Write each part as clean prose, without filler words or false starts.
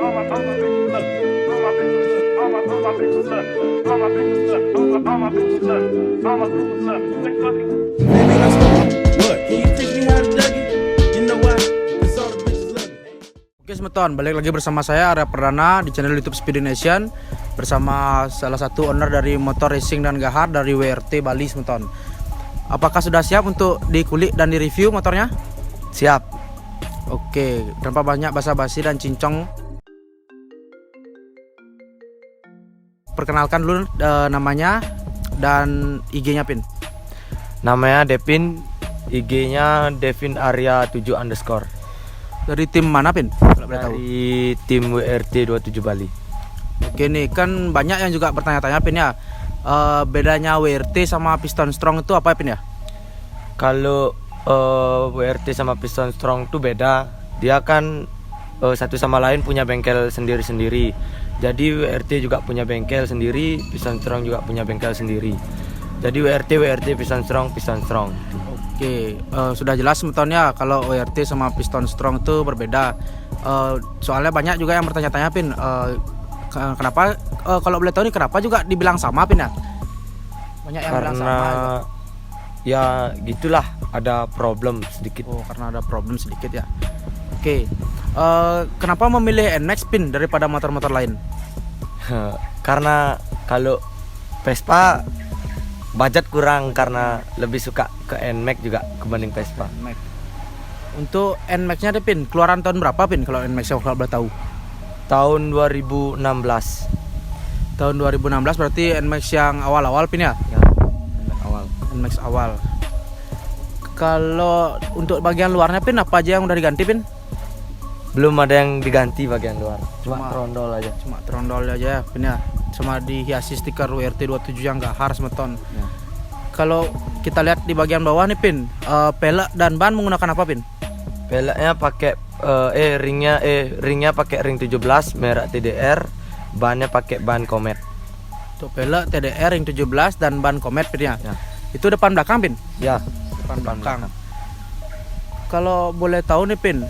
Oke semeton, balik lagi bersama saya Arya Perdana di channel YouTube Speedy Nation bersama salah satu owner dari motor racing dan gahar dari WRT Bali semeton. Apakah sudah siap untuk dikulik dan direview motornya? Siap. Oke, tanpa banyak basa-basi dan cincong, perkenalkan dulu namanya dan IG-nya Pin. Namanya Devin, IG-nya Devin Arya 7_. Dari tim mana Pin? Kalau boleh tahu. Dari tim WRT 27 Bali. Oke nih, kan banyak yang juga bertanya-tanya Pin ya. Bedanya WRT sama Piston Strong itu apa Pin ya? Kalau WRT sama Piston Strong itu beda. Dia kan satu sama lain punya bengkel sendiri-sendiri. Jadi WRT juga punya bengkel sendiri, Piston Strong juga punya bengkel sendiri. Jadi WRT, Piston Strong. Oke, sudah jelas semetonnya kalau WRT sama Piston Strong itu berbeda. Soalnya banyak juga yang bertanya-tanya Pin, kenapa kalau boleh tahu nih kenapa juga dibilang sama Pin ya? Banyak yang bilang sama juga. Ya gitulah, ada problem sedikit. Oh, karena ada problem sedikit ya. Oke, kenapa memilih NMAX Pin daripada motor-motor lain? Karena kalau Vespa budget kurang, karena lebih suka ke NMAX juga kebanding Vespa. NMAX. Untuk NMAX-nya deh Pin, keluaran tahun berapa Pin kalau NMAX kalau boleh tahu? Tahun 2016. Tahun 2016 berarti NMAX yang awal-awal Pin ya? Ya, NMAX awal. Kalau untuk bagian luarnya Pin, apa aja yang udah diganti Pin? Belum ada yang diganti bagian luar, cuma trondol aja. Cuma trondol aja ya Pin ya. Sama dihiasi stiker WRT 27 yang gahar semeton. Ya. Kalau kita lihat di bagian bawah nih Pin, pelek dan ban menggunakan apa Pin? Peleknya pakai ringnya pakai ring 17 merek TDR, bannya pakai ban Comet. Untuk pelek TDR ring 17 dan ban Comet Pin ya. Ya. Itu depan belakang Pin? Ya, Depan belakang. Kalau boleh tahu nih Pin,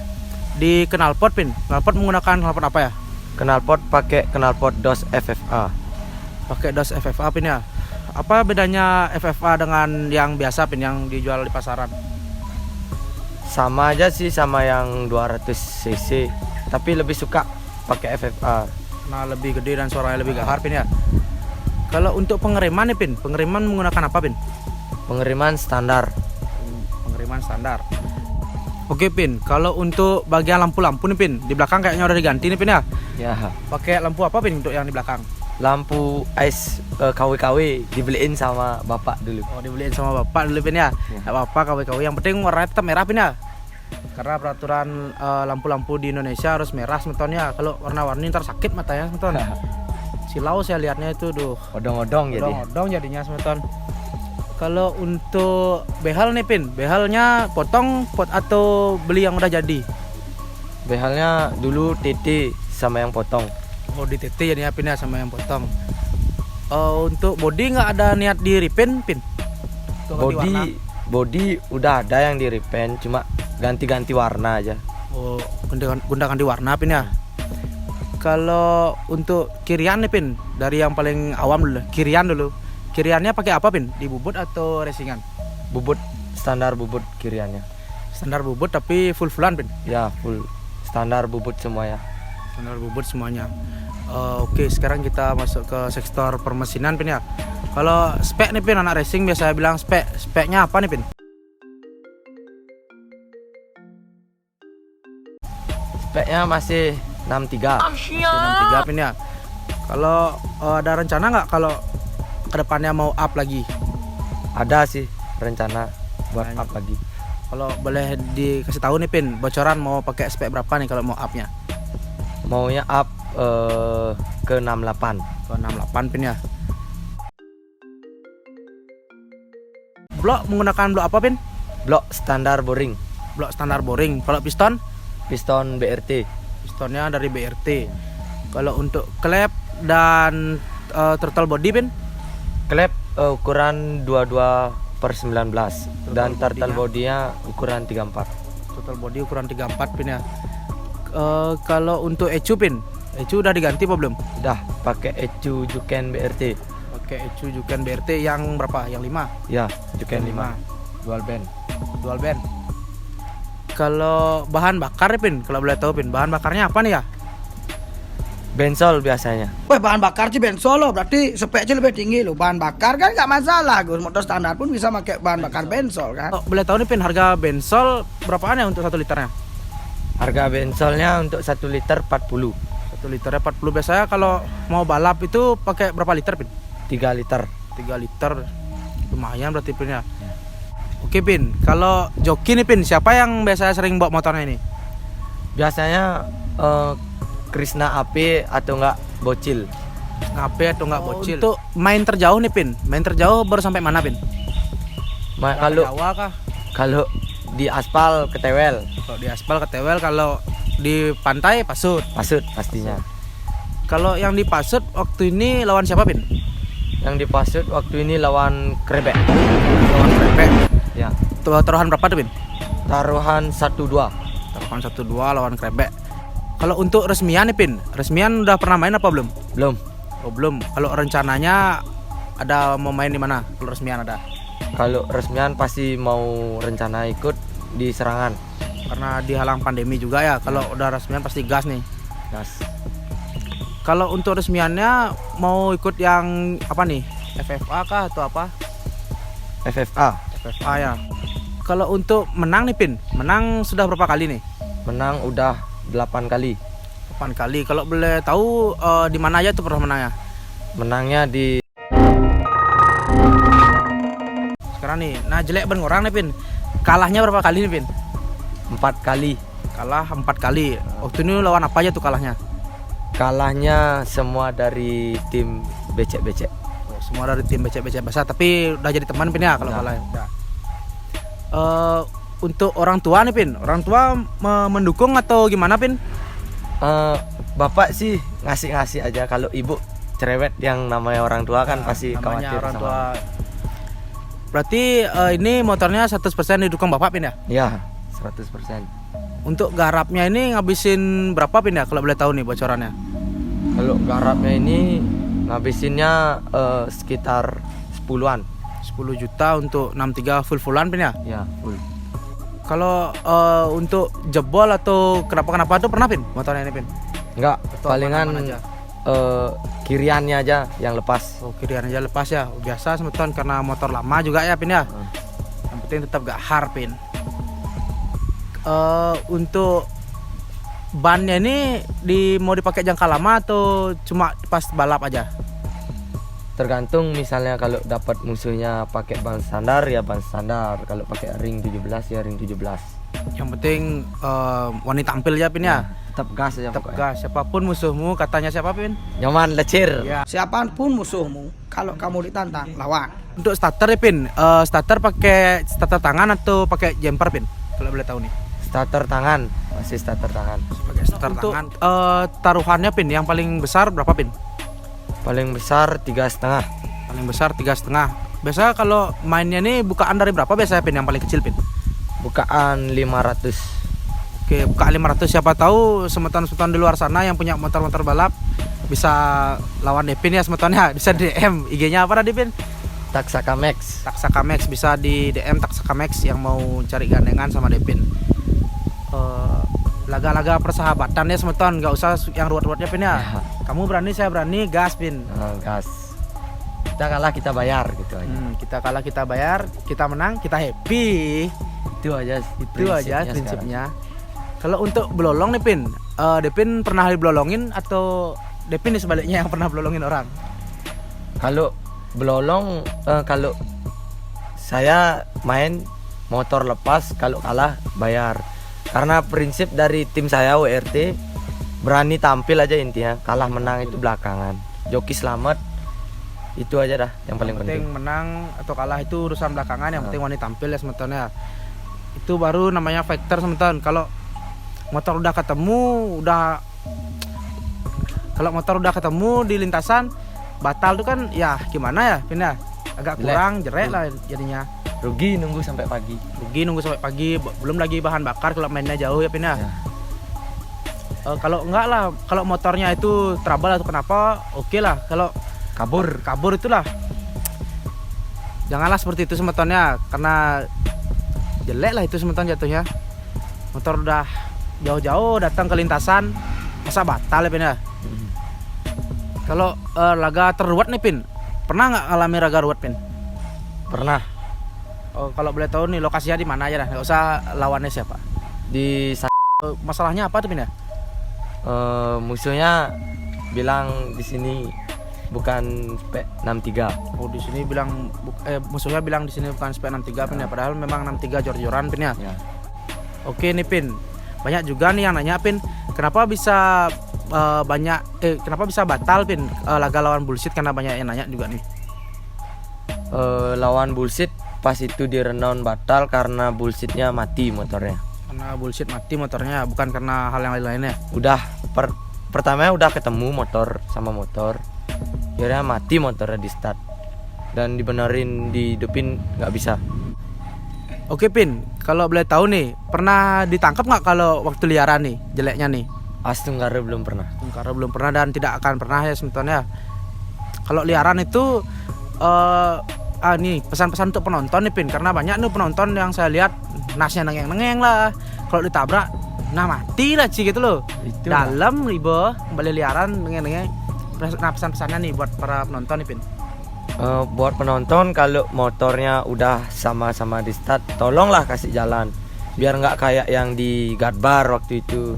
di knalpot Pin, knalpot menggunakan knalpot apa ya? knalpot pakai knalpot DOS FFA. Pakai DOS FFA Pin ya. Apa bedanya FFA dengan yang biasa Pin yang dijual di pasaran? Sama aja sih, sama yang 200 cc, tapi lebih suka pakai FFA. Nah, lebih gede dan suaranya lebih gahar Pin ya. Kalau untuk pengereman nih Pin, pengereman menggunakan apa Pin? Pengiriman standar. Pengiriman standar. Oke Pin, kalau untuk bagian lampu-lampu nih Pin, di belakang kayaknya udah diganti nih Pin ya. Ya. Pakai lampu apa Pin untuk yang di belakang? Lampu ice KW-KW dibeliin sama bapak dulu. Oh, dibeliin sama bapak dulu Pin ya. Enggak apa-apa KW-KW, yang penting warnanya tetap merah Pin ya. Karena peraturan lampu-lampu di Indonesia harus merah semetonnya. Kalau warna-warni ntar sakit matanya semeton. Silau saya lihatnya itu Odong-odong jadi. Odong jadinya semeton. Kalau untuk behal nih Pin, behalnya potong atau beli yang udah jadi? Behalnya dulu TT sama yang potong. Oh, di TT jadinya Pin ya sama yang potong. Untuk body nggak ada niat di repaint Pin? Body udah ada yang di repaint, cuma ganti-ganti warna aja. Oh, ganti warna Pin ya. Kalau untuk kirian nih Pin, dari yang paling awam dulu, kirian dulu. Kiriannya pakai apa Pin? Di bubut atau racingan? Bubut, standar bubut kiriannya. Standar bubut tapi full-fullan Pin? Ya, full standar bubut semua ya. Standar bubut semuanya. Oke, sekarang kita masuk ke sektor permesinan Pin ya. Kalau spek nih Pin, anak racing biasa bilang speknya apa nih Pin? Speknya masih 63. Masih 63 Pin ya. Kalau ada rencana nggak kalau kedepannya mau up lagi? Ada sih rencana buat up lagi. Kalau boleh dikasih tahu nih Pin, bocoran mau pakai spek berapa nih kalau mau upnya? Maunya up ke 68. Ke 68 Pin ya. Blok menggunakan blok apa Pin? Blok standar boring. Blok standar boring. Kalau piston? Piston BRT. Pistonnya dari BRT. Kalau untuk klep dan throttle body Pin? Klep ukuran 22/19 dan turtle bodinya ukuran 34. Total body ukuran 34 Pin ya. Kalau untuk ECU Pin, Ecu udah diganti apa belum? Udah pakai Ecu Juken BRT. Pakai Ecu Juken BRT yang berapa? Yang 5? Ya, Juken 5. Dual band. Dual band. Kalau bahan bakar Pin, kalau boleh tahu Pin, bahan bakarnya apa nih ya? Bensol biasanya. Wah, bahan bakar sih bensol loh, berarti speknya lebih tinggi loh. Bahan bakar kan nggak masalah, Gus. Motor standar pun bisa pakai bahan bakar bensol kan. Oh, boleh tahu nih Pin, harga bensol berapaan ya untuk 1 liternya? Harga bensolnya untuk 1 liter 40. 1 liternya 40. Biasanya kalau mau balap itu pakai berapa liter Pin? 3 liter. 3 liter. Lumayan berarti Pin ya. Oke Pin, kalau joki nih Pin, siapa yang biasanya sering bawa motornya ini? Biasanya Krishna AP atau enggak Bocil. Ngapain atau enggak bocil? Untuk main terjauh nih Pin, main terjauh baru sampai mana Pin? Kalau Jawa kah? kalau di aspal ke Tewel, Kalau di aspal ke Tewel, kalau di pantai Pasut. Pasut pastinya. Kalau yang di Pasut waktu ini lawan siapa Pin? Yang di Pasut waktu ini lawan Krebek. Lawan Krepek. Ya. Taruhan berapa tuh Pin? Taruhan 1-2. Taruhan 1-2 lawan Krepek. Kalau untuk resmian nih Pin, resmian udah pernah main apa belum? Belum. Oh belum. Kalau rencananya ada mau main di mana? Kalau resmian ada. Kalau resmian pasti mau rencana ikut di Serangan. Karena dihalang pandemi juga ya. Kalau udah resmian pasti gas nih. Gas. Kalau untuk resmiannya mau ikut yang apa nih? FFA kah atau apa? FFA. FFA ya. Kalau untuk menang nih Pin, menang sudah berapa kali nih? Menang udah 8 kali. 8 kali. Kalau boleh tahu di mana aja tuh pernah menangnya? Menangnya di Sekarang nih, nah jelek ben orang nih Pin. Kalahnya berapa kali nih Pin? 4 kali. Kalah 4 kali. Waktu ini lawan apa aja tuh kalahnya? Kalahnya semua dari tim becek-becek. Oh, semua dari tim becek-becek basah, tapi udah jadi teman Pin ya kalau Ya. kalah. Ya. Untuk orang tua nih Pin, orang tua mendukung atau gimana Pin? Bapak sih ngasih-ngasih aja. Kalau ibu cerewet, yang namanya orang tua kan pasti Namanya khawatir orang sama. tua. Berarti ini motornya 100% didukung Bapak Pin ya? Ya, 100%. Untuk garapnya ini ngabisin berapa Pin ya kalau boleh tahu nih bocorannya? Kalau garapnya ini ngabisinnya sekitar 10-an. 10 juta untuk 63 full-fullan Pin ya? Ya, full. Kalau untuk jebol atau kenapa tuh pernah Pin motornya ini Pin? Enggak, Atau palingan aman-aman aja? kiriannya aja yang lepas. Oh, kirian aja lepas ya. Biasa semeton karena motor lama juga ya Pin ya. Yang penting tetap gak har Pin. Untuk bannya ini mau dipakai jangka lama atau cuma pas balap aja? Tergantung, misalnya kalau dapat musuhnya pakai ban standar ya ban standar. Kalau pakai ring 17 ya ring 17. Yang penting wanita tampil ya Pin ya. Tetap gas aja Tetap pokoknya. gas. Siapapun musuhmu, katanya siapa Pin? Nyaman lecir. Ya. Siapapun musuhmu, kalau kamu ditantang, lawan. Untuk starter ya Pin, starter pakai starter tangan atau pakai jumper Pin? Kalau boleh tahu nih. Starter tangan, masih starter tangan. Pakai starter tangan. Taruhannya Pin, yang paling besar berapa Pin? Paling besar 3,5. Paling besar 3,5. Biasa kalau mainnya nih bukaan dari berapa biasanya Pin yang paling kecil Pin? Bukaan 500. Oke, bukaan 500. Siapa tahu semeton-semeton di luar sana yang punya motor-motor balap bisa lawan Depin ya semetonnya. Bisa di DM. IG-nya apa tadi Pin? Taksaka Max. Taksaka Max, bisa di DM Taksaka Max yang mau cari gandengan sama Depin. Laga-laga persahabatan ya semeton, nggak usah yang ruwet-ruwetnya Pin ya. Ya. Kamu berani, saya berani, gas Pin. Gas. Kita kalah kita bayar gitu aja. Kita kalah kita bayar, kita menang kita happy. Itu aja Itu aja prinsipnya. Kalau untuk belolong nih Pin, Depin pernah dibelolongin atau Depin nih sebaliknya yang pernah belolongin orang? Kalau belolong, kalau saya main motor lepas, kalau kalah bayar. Karena prinsip dari tim saya WRT, berani tampil aja intinya. Kalah menang itu belakangan. Joki selamat, itu aja dah yang paling penting. Menang atau kalah itu urusan belakangan, yang penting wanita tampil ya semetonnya. Itu baru namanya factor semeton. Kalau motor udah ketemu di lintasan batal tuh kan ya gimana ya Pin ya? Agak Jelek. kurang jerek lah jadinya. Rugi nunggu sampai pagi. Rugi nunggu sampai pagi, belum lagi bahan bakar kalau mainnya jauh ya Pin ya. Ya. Kalau enggak lah, kalau motornya itu trouble atau kenapa, oke lah. Kalau kabur itulah, janganlah seperti itu semetonnya, karena jelek lah itu semeton jatuhnya. Motor udah jauh-jauh datang ke lintasan, masa batal ya Pin ya. Kalau laga terruat nih Pin, pernah nggak alami laga ruwet Pin? Pernah Kalau boleh tahu nih lokasinya di mana aja dah, nggak usah lawannya siapa. di Masalahnya apa tuh Pin ya? musuhnya bilang di sini bukan spek 63. Oh di sini bilang musuhnya bilang di sini bukan spek 63 Pin ya, padahal memang 63 jor-joran Pin ya. Ya. Oke nih Pin, banyak juga nih yang nanya Pin, kenapa bisa kenapa bisa batal Pin laga lawan Bullshit, karena banyak yang nanya juga nih. Lawan Bullshit pas itu di renown batal karena Bullshitnya mati motornya. Karena Bullshit mati motornya, bukan karena hal yang lain-lainnya. Udah pertamanya udah ketemu motor sama motor, akhirnya mati motornya di start dan dibenerin dihidupin nggak bisa. Oke Pin, kalau boleh tahu nih, pernah ditangkap nggak kalau waktu liaran nih jeleknya nih? Astunggara belum pernah. Karena belum pernah dan tidak akan pernah ya sebetulnya. Kalau liaran itu nih pesan-pesan untuk penonton nih Pin, karena banyak nih penonton yang saya lihat nasnya nengeng-nengeng lah. Kalau ditabrak, nah mati lah Ci gitu loh. Itulah. Dalam ribu kembali liaran nengeng-nengeng. Nah pesan-pesannya nih buat para penonton nih Pin. Buat penonton, kalau motornya udah sama-sama di start, tolonglah kasih jalan biar nggak kayak yang di Gadbar waktu itu.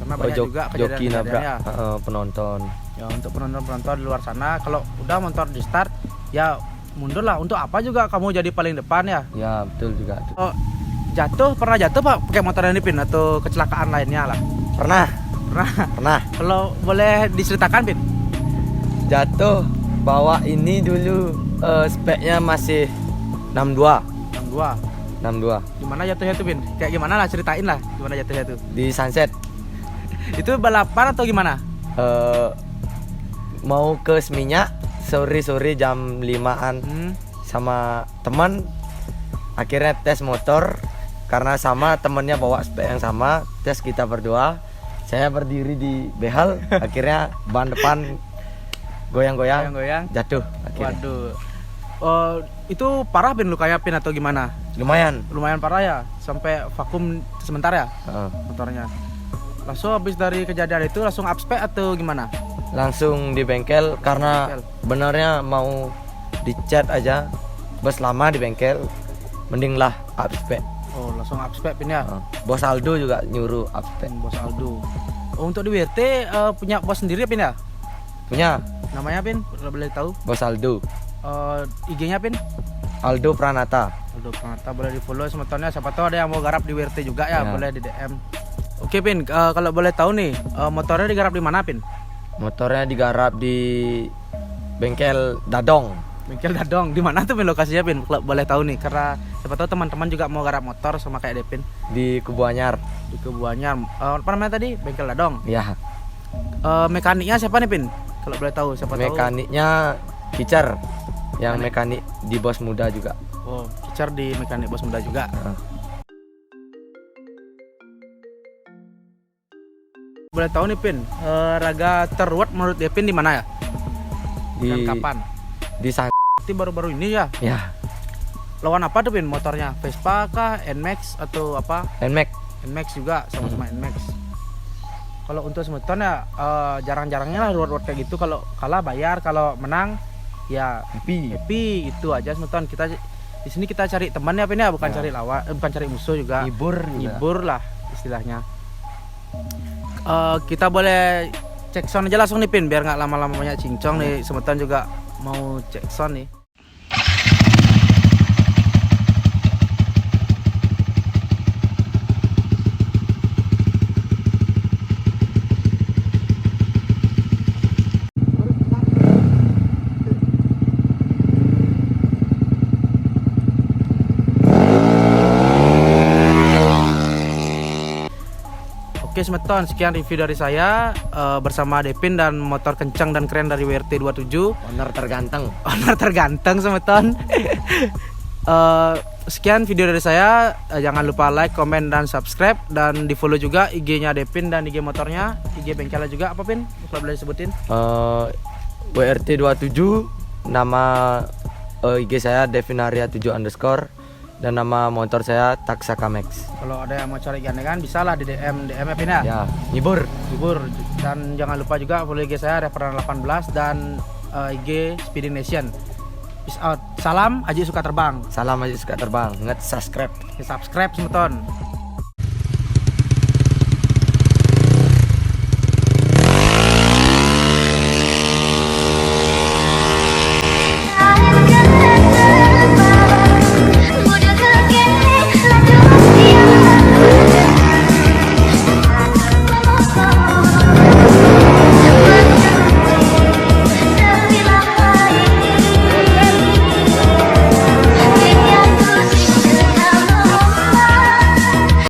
Karena banyak juga joki nabrak kejadian-kejadiannya. penonton. Ya untuk penonton-penonton di luar sana, kalau udah motor di start ya mundur lah. Untuk apa juga kamu jadi paling depan ya? Ya betul juga. Pernah jatuh Pak pakai motor ini Pin, atau kecelakaan lainnya lah? Pernah. Pernah. Kalau boleh diceritakan Pin? Jatuh bawa ini dulu speknya masih 62. 62. Gimana jatuhnya tuh Pin? Kayak gimana lah, ceritain lah gimana jatuhnya tuh. Di Sunset. Itu balapan atau gimana? Mau ke Seminyak sore jam 5-an sama teman, akhirnya tes motor karena sama temennya bawa spek yang sama, tes kita berdua, saya berdiri di behal, akhirnya ban depan goyang-goyang jatuh akhirnya. Waduh. Itu parah Pin lukanya Pin atau gimana? Lumayan parah ya, sampai vakum sebentar ya motornya. Langsung habis dari kejadian itu langsung upspec atau gimana? Langsung di bengkel karena benernya mau dicat aja, bos lama di bengkel, mending lah upspec. Oh langsung upspec Pin ya. Bos Aldo juga nyuruh upspec. Bos Aldo. Untuk di WRT punya bos sendiri Pin ya? Punya. Namanya Pin, kalau boleh tahu? Bos Aldo. IG-nya Pin? Aldo Pranata. Boleh di follow semetonnya, siapa tahu ada yang mau garap di WRT juga ya, boleh di DM. Oke Pin, kalau boleh tahu nih, motornya digarap di mana Pin? Motornya digarap di bengkel Dadong. Bengkel Dadong, di mana tuh Pin lokasinya Pin? Kalau boleh tahu nih, karena siapa tahu teman-teman juga mau garap motor sama kayak Depin. Di Kubu Anyar. Di Kubu Anyar. Apa namanya tadi? Bengkel Dadong. Ya. Mekaniknya siapa nih Pin? Kalau boleh tahu, siapa tahu? Mekaniknya Kicer, yang mekanik di Bos Muda juga. Oh, Kicer di mekanik Bos Muda juga. Boleh tahu nih Pin, raga terruat menurut Depin di mana ya? Dan kapan? Di Sakti baru-baru ini ya? Ya. Lawan apa tuh Pin motornya? Vespa kah? NMAX atau apa? NMAX juga, sama-sama NMAX. Kalau untuk semeton ya jarang-jarangnya lah ruwet-ruwet kayak gitu. Kalau kalah bayar, kalau menang ya happy itu aja semeton. Kita di sini kita cari teman ya Pin ya, bukan cari lawan, bukan cari musuh juga. Hibur lah istilahnya. Kita boleh cek sound aja langsung nih Pin, biar nggak lama-lama banyak cincong nih. Semeton juga mau cek sound nih. Oke semeton, sekian review dari saya bersama Depin dan motor kencang dan keren dari WRT 27. Owner terganteng Owner terganteng semeton. sekian video dari saya. Jangan lupa like, komen, dan subscribe. Dan di follow juga IG-nya Devin dan IG motornya, IG bengkelnya juga. Apa Pin? Kalau boleh disebutin. WRT 27, nama IG saya Devinaria 7 underscore, dan nama motor saya Taksaka Max. Kalau ada yang mau cari ikan bisa lah di DM ya Pin ya. Ya, ngibur. Dan jangan lupa juga follow IG saya Referan 18 dan IG Speeding Nation. Peace out. Salam Aji Suka Terbang. Salam aja suka terbang. Ingat subscribe. Subscribe semeton.